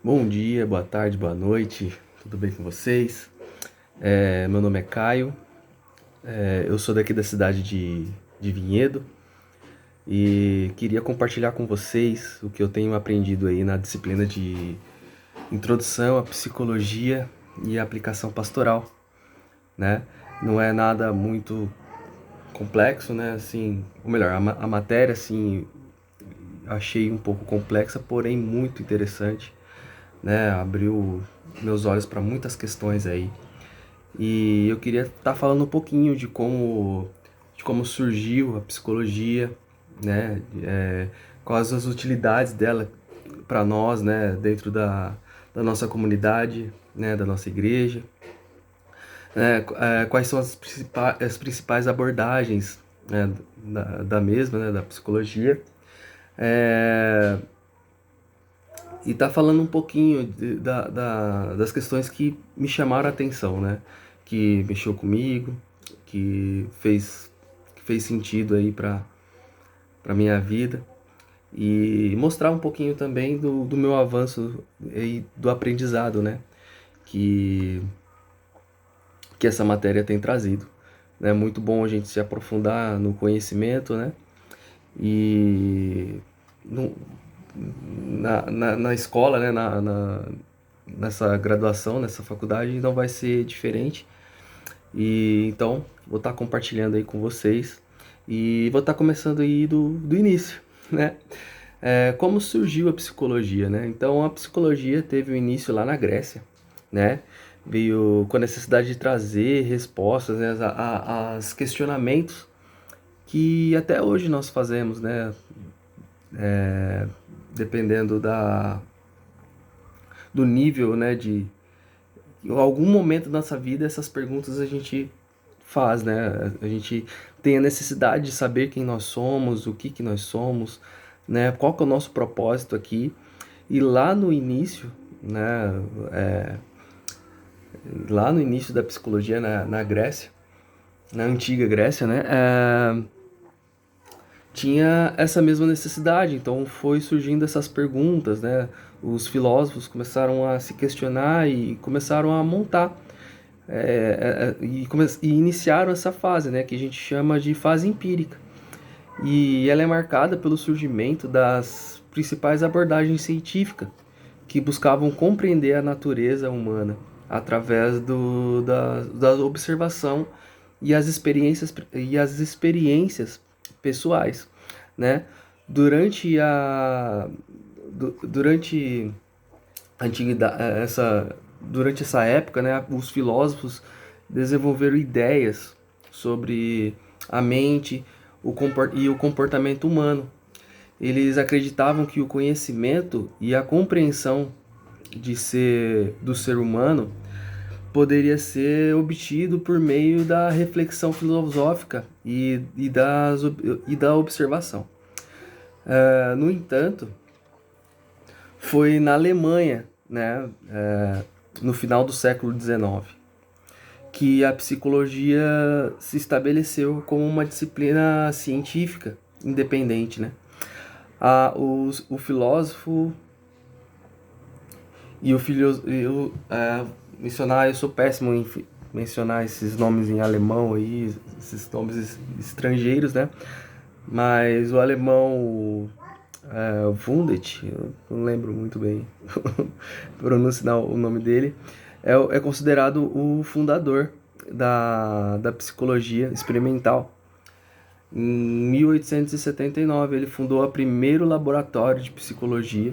Bom dia, boa tarde, boa noite, tudo bem com vocês? Meu nome é Caio, eu sou daqui da cidade de Vinhedo e queria compartilhar com vocês o que eu tenho aprendido aí na disciplina de Introdução à Psicologia e Aplicação Pastoral, né? Não é nada muito complexo, né? Assim, ou melhor, a matéria, assim, achei um pouco complexa, porém muito interessante, né? Abriu meus olhos para muitas questões aí. E eu queria estar falando um pouquinho de como surgiu a psicologia, né? Quais as utilidades dela para nós, né? Dentro da nossa comunidade, né? Da nossa igreja. Quais são as principais abordagens, né? Da mesma, né? Da psicologia. É, e tá falando um pouquinho das questões que me chamaram a atenção, né? Que mexeu comigo, que fez sentido aí para minha vida. E mostrar um pouquinho também do meu avanço e do aprendizado, né? Que, que essa matéria tem trazido. É muito bom a gente se aprofundar no conhecimento, né? E no, na escola, né? Nessa graduação, nessa faculdade, não vai ser diferente. E então, vou estar compartilhando aí com vocês. E vou estar começando aí do início, né? Como surgiu a psicologia, né? Então, a psicologia teve o início lá na Grécia, né? Veio com a necessidade de trazer respostas, né, aos questionamentos que até hoje nós fazemos, né? Dependendo do nível, né, em algum momento da nossa vida essas perguntas a gente faz, né? A gente tem a necessidade de saber quem nós somos, o que que nós somos, né? Qual que é o nosso propósito aqui. E né, é, lá no início da psicologia na Grécia, na antiga Grécia, né, tinha essa mesma necessidade. Então foi surgindo essas perguntas, né? Os filósofos começaram a se questionar e começaram a montar e iniciaram essa fase, né, que a gente chama de fase empírica. E ela é marcada pelo surgimento das principais abordagens científicas que buscavam compreender a natureza humana através da observação e as experiências pessoais, né? Durante a durante a antiguidade, durante essa época, né, os filósofos desenvolveram ideias sobre a mente e o comportamento humano. Eles acreditavam que o conhecimento e a compreensão do ser humano poderia ser obtido por meio da reflexão filosófica e da observação. No entanto, foi na Alemanha, né, no final do século XIX, que a psicologia se estabeleceu como uma disciplina científica independente, né? O filósofo e o filho, mencionar, eu sou péssimo em mencionar esses nomes em alemão aí, esses nomes estrangeiros, né? Mas o alemão Wundt, eu não lembro muito bem pronunciar o nome dele, é considerado o fundador da psicologia experimental. Em 1879, ele fundou o primeiro laboratório de psicologia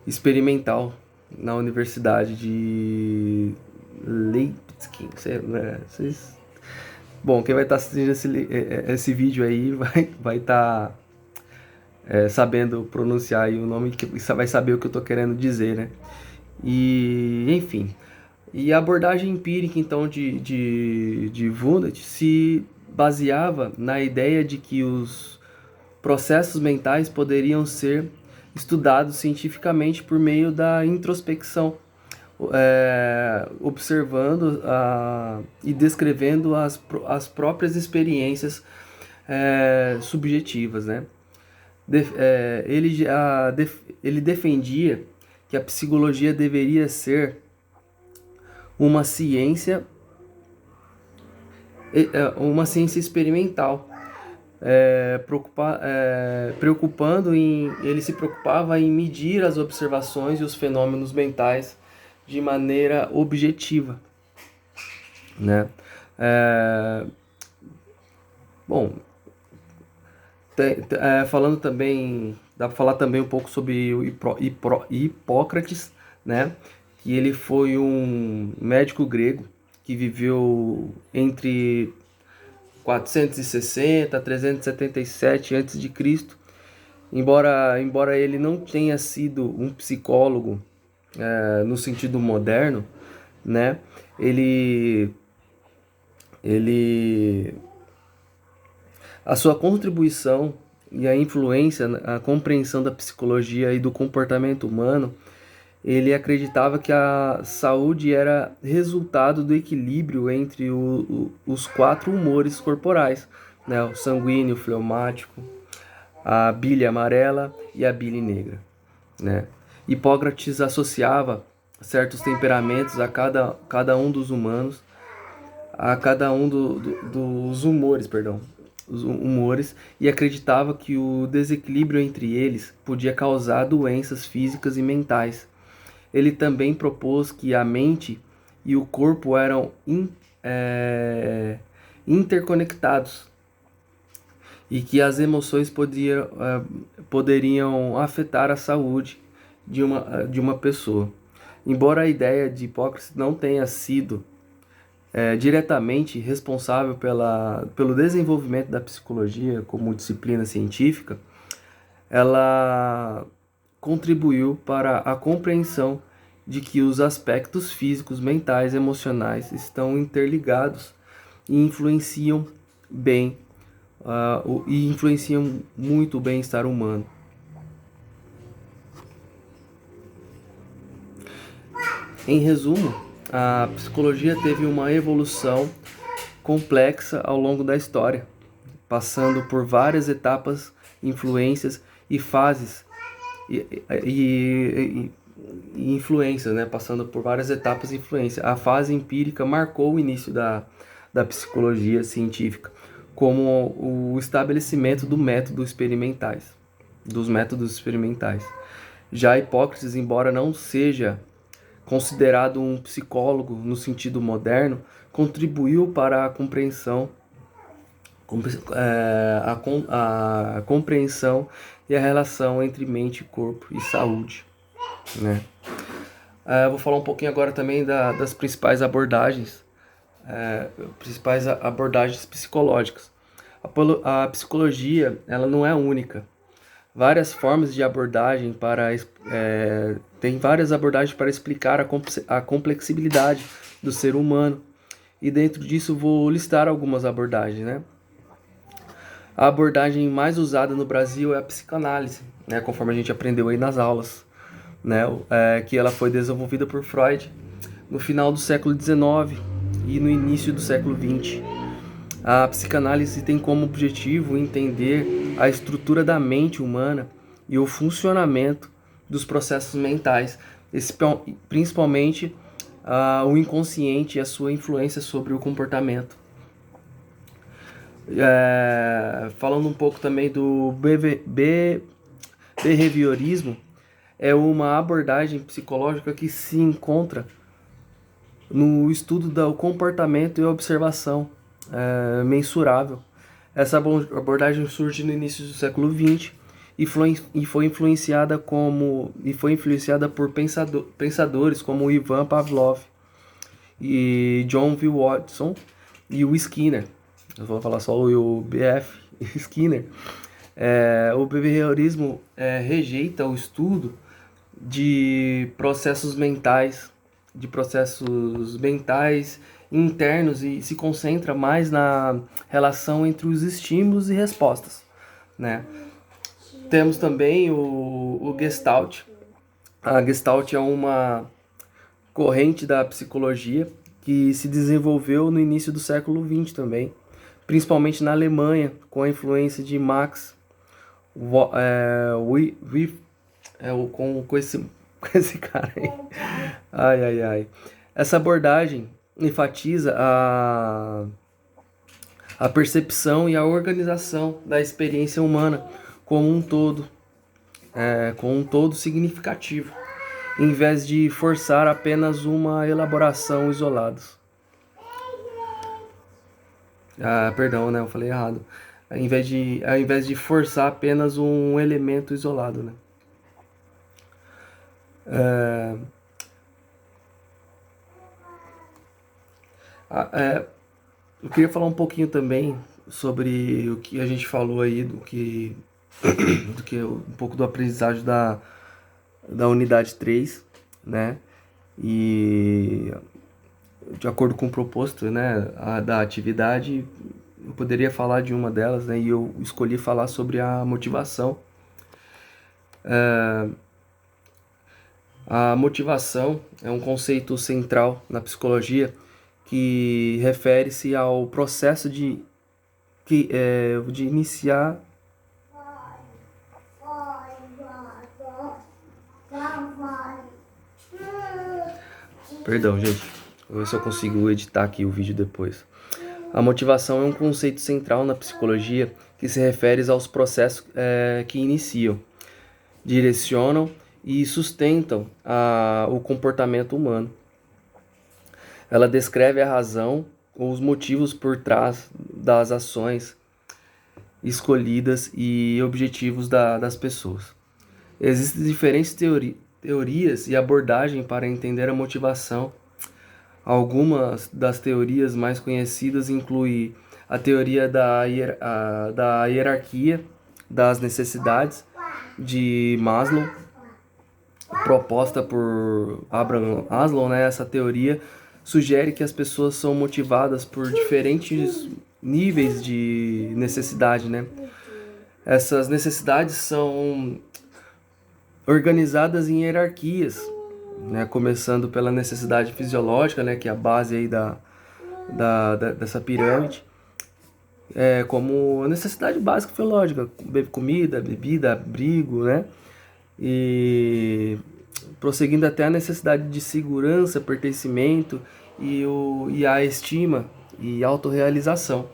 experimental na Universidade de Leipzig. Bom, quem vai estar assistindo esse vídeo aí vai estar sabendo pronunciar aí o nome, que vai saber o que eu estou querendo dizer, né? E, enfim. E a abordagem empírica, então, de Wundt se baseava na ideia de que os processos mentais poderiam ser estudados cientificamente por meio da introspecção, observando e descrevendo as próprias experiências subjetivas, né? Ele defendia que a psicologia deveria ser uma ciência experimental, ele se preocupava em medir as observações e os fenômenos mentais de maneira objetiva, né? Bom, falando também, dá para falar também um pouco sobre o Hipócrates, né? Que ele foi um médico grego que viveu entre 460 a 377 a.C. Embora ele não tenha sido um psicólogo no sentido moderno, né? A sua contribuição e a influência na compreensão da psicologia e do comportamento humano, ele acreditava que a saúde era resultado do equilíbrio entre os 4 humores corporais, né? O sanguíneo, o fleumático, a bile amarela e a bile negra, né? Hipócrates associava certos temperamentos a cada um dos humanos, a cada um dos humores, os humores, e acreditava que o desequilíbrio entre eles podia causar doenças físicas e mentais. Ele também propôs que a mente e o corpo eram interconectados e que as emoções poderiam afetar a saúde de uma pessoa. Embora a ideia de Hipócrates não tenha sido diretamente responsável pelo desenvolvimento da psicologia como disciplina científica, ela contribuiu para a compreensão de que os aspectos físicos, mentais e emocionais estão interligados e influenciam muito o bem-estar humano. Em resumo, a psicologia teve uma evolução complexa ao longo da história, passando por várias etapas, influências e fases e influências, né? Passando por várias etapas e influências. A fase empírica marcou o início da psicologia científica, como o estabelecimento dos métodos experimentais. Já Hipócrates, embora não seja considerado um psicólogo no sentido moderno, contribuiu para a compreensão e a relação entre mente, corpo e saúde, né? Eu vou falar um pouquinho agora também das principais abordagens psicológicas. A psicologia, ela não é única. Várias formas de abordagem tem várias abordagens para explicar a complexibilidade do ser humano. E dentro disso vou listar algumas abordagens, né? A abordagem mais usada no Brasil é a psicanálise, né? Conforme a gente aprendeu aí nas aulas, né? Que ela foi desenvolvida por Freud no final do século XIX e no início do século XX. A psicanálise tem como objetivo entender a estrutura da mente humana e o funcionamento dos processos mentais, principalmente o inconsciente e a sua influência sobre o comportamento. Falando um pouco também do behaviorismo, é uma abordagem psicológica que se encontra no estudo do comportamento e observação mensurável. Essa abordagem surge no início do século XX e foi influenciada por pensadores como Ivan Pavlov e John V. Watson e o Skinner. Eu vou falar só o B.F. Skinner. O behaviorismo rejeita o estudo de processos mentais internos e se concentra mais na relação entre os estímulos e respostas, né? Temos também o Gestalt. A Gestalt é uma corrente da psicologia que se desenvolveu no início do século XX também, principalmente na Alemanha, com a influência de Max com esse cara aí. Ai, ai, ai. Essa abordagem enfatiza a percepção e a organização da experiência humana como um todo, com um todo significativo, em vez de forçar apenas uma elaboração isolada. Perdão, né? Eu falei errado. Ao invés de forçar apenas um elemento isolado, né? Eu queria falar um pouquinho também sobre o que a gente falou aí, do que um pouco do aprendizagem da unidade 3, né? E de acordo com o propósito, né, da atividade, eu poderia falar de uma delas, né? E eu escolhi falar sobre a motivação. A motivação é um conceito central na psicologia que refere-se ao processo de iniciar. Perdão, gente. Vou ver se eu consigo editar aqui o vídeo depois. A motivação é um conceito central na psicologia que se refere aos processos que iniciam, direcionam e sustentam o comportamento humano. Ela descreve a razão ou os motivos por trás das ações escolhidas e objetivos das pessoas. Existem diferentes teorias e abordagens para entender a motivação. Algumas das teorias mais conhecidas incluem a teoria da hierarquia das necessidades de Maslow, proposta por Abraham Maslow, né? Essa teoria sugere que as pessoas são motivadas por diferentes níveis de necessidade, né? Essas necessidades são organizadas em hierarquias, né? Começando pela necessidade fisiológica, né? Que é a base aí dessa pirâmide. Como a necessidade básica fisiológica, comida, bebida, abrigo, né? E prosseguindo até a necessidade de segurança, pertencimento e a estima e autorrealização.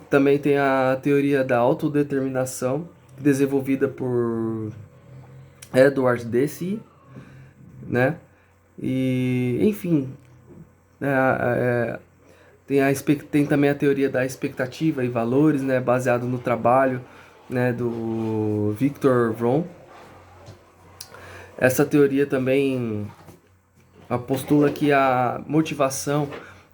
Também tem a teoria da autodeterminação, desenvolvida por Edward Deci, né? E, enfim, tem também a teoria da expectativa e valores, né? Baseado no trabalho, né? Do Viktor Frankl. Essa teoria também postula que a motivação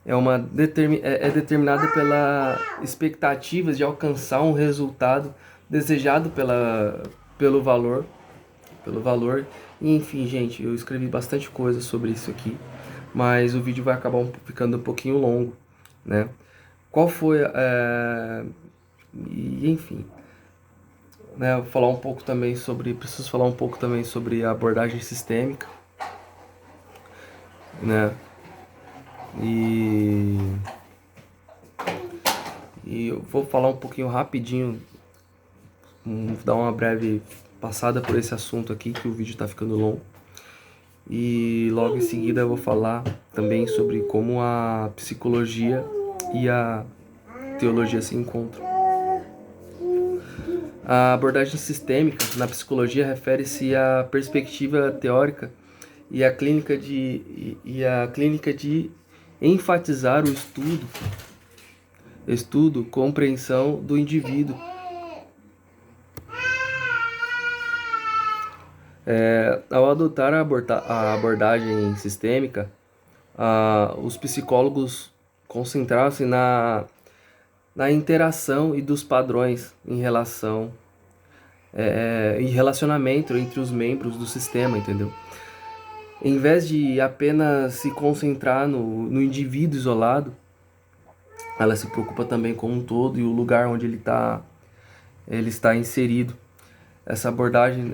é determinada pelas expectativas de alcançar um resultado desejado pelo valor. E, enfim, gente, eu escrevi bastante coisa sobre isso aqui, mas o vídeo vai acabar ficando um pouquinho longo, né? Qual foi e, enfim, né? Preciso falar um pouco também sobre a abordagem sistêmica, né? E eu vou falar um pouquinho rapidinho, dar uma breve passada por esse assunto aqui, que o vídeo está ficando longo. E logo em seguida eu vou falar também sobre como a psicologia e a teologia se encontram. A abordagem sistêmica na psicologia refere-se à perspectiva teórica e à clínica de enfatizar o estudo, compreensão do indivíduo. Ao adotar a abordagem sistêmica, os psicólogos concentraram-se na interação e dos padrões em relacionamento entre os membros do sistema, entendeu? Em vez de apenas se concentrar no indivíduo isolado, ela se preocupa também com um todo e o lugar onde ele está inserido. Essa abordagem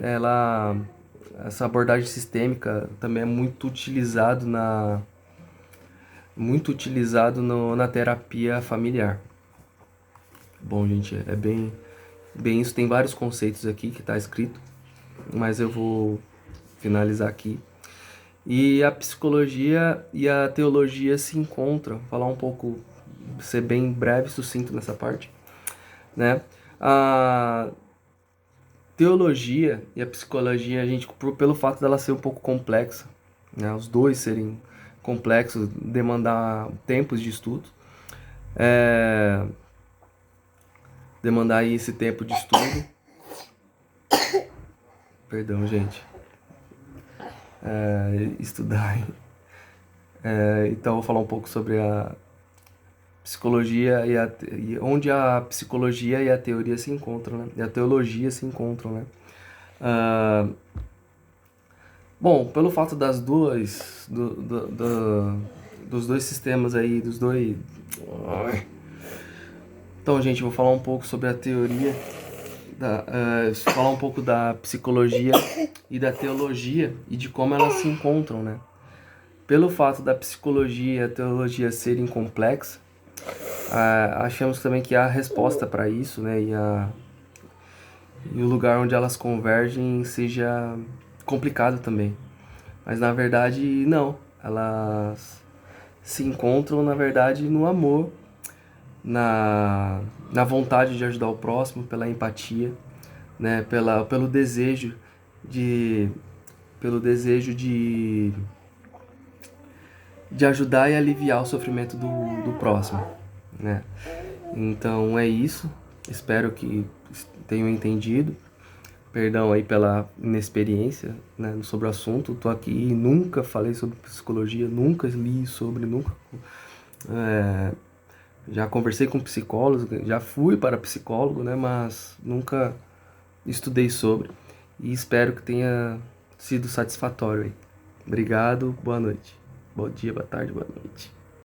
sistêmica também é muito utilizado na terapia familiar. Bom, gente, é bem isso. Tem vários conceitos aqui que está escrito, mas eu vou finalizar aqui. E a psicologia e a teologia se encontram. Vou falar um pouco, ser bem breve e sucinto nessa parte, né? A teologia e a psicologia, a gente, pelo fato dela ser um pouco complexa, né? Os dois serem complexos, demandar tempos de estudo, demandar aí esse tempo de estudo. Perdão, gente. Estudar. Então, vou falar um pouco sobre a psicologia e onde a psicologia e a teoria se encontram, né? E a teologia se encontram, né? Bom, pelo fato das duas dos dois sistemas aí, dos dois. Então, gente, vou falar um pouco sobre a teoria, falar um pouco da psicologia e da teologia e de como elas se encontram, né? Pelo fato da psicologia e a teologia serem complexas, achamos também que há resposta para isso, né? E o lugar onde elas convergem seja complicado também. Mas na verdade, não. Elas se encontram, na verdade, no amor, na vontade de ajudar o próximo, pela empatia, né? Pelo desejo de ajudar e aliviar o sofrimento do próximo, né? Então é isso. Espero que tenham entendido. Perdão aí pela inexperiência, né, sobre o assunto. Tô aqui e nunca falei sobre psicologia, nunca li sobre, nunca. Já conversei com psicólogos, já fui para psicólogo, né, mas nunca estudei sobre. E espero que tenha sido satisfatório aí. Obrigado, boa noite. Bom dia, boa tarde, boa noite.